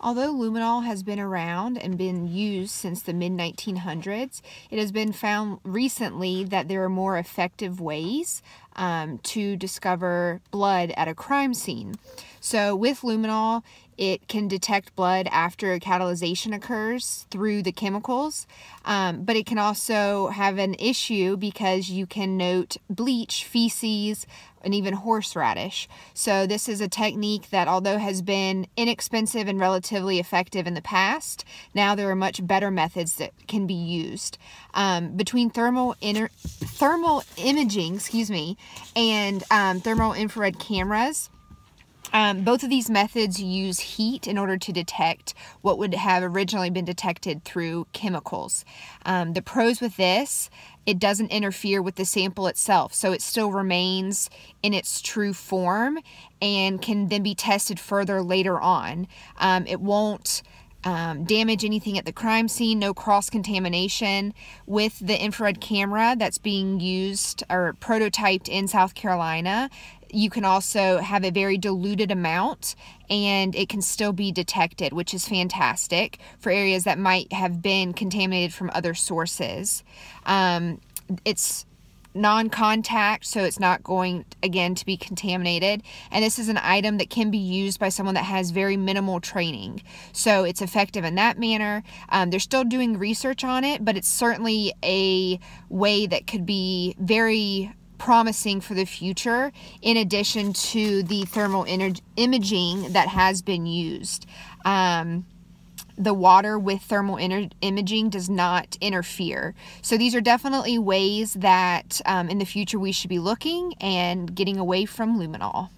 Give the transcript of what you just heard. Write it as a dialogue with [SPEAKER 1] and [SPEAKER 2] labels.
[SPEAKER 1] Although luminol has been around and been used since the mid-1900s, it has been found recently that there are more effective ways to discover blood at a crime scene. So with luminol, it can detect blood after a catalyzation occurs through the chemicals, but it can also have an issue because you can note bleach, feces, and even horseradish. So this is a technique that, although has been inexpensive and relatively effective in the past, now there are much better methods that can be used. Between thermal imaging, and thermal infrared cameras, both of these methods use heat in order to detect what would have originally been detected through chemicals. The pros with this, it doesn't interfere with the sample itself, so it still remains in its true form and can then be tested further later on. It won't damage anything at the crime scene, no cross-contamination. With the infrared camera that's being used or prototyped in South Carolina, you can also have a very diluted amount and it can still be detected, which is fantastic for areas that might have been contaminated from other sources. It's non-contact, so it's not going, again, to be contaminated. And this is an item that can be used by someone that has very minimal training. So it's effective in that manner. They're still doing research on it, but it's certainly a way that could be very promising for the future, in addition to the thermal imaging that has been used. The water with thermal imaging does not interfere. So these are definitely ways that in the future we should be looking and getting away from luminol.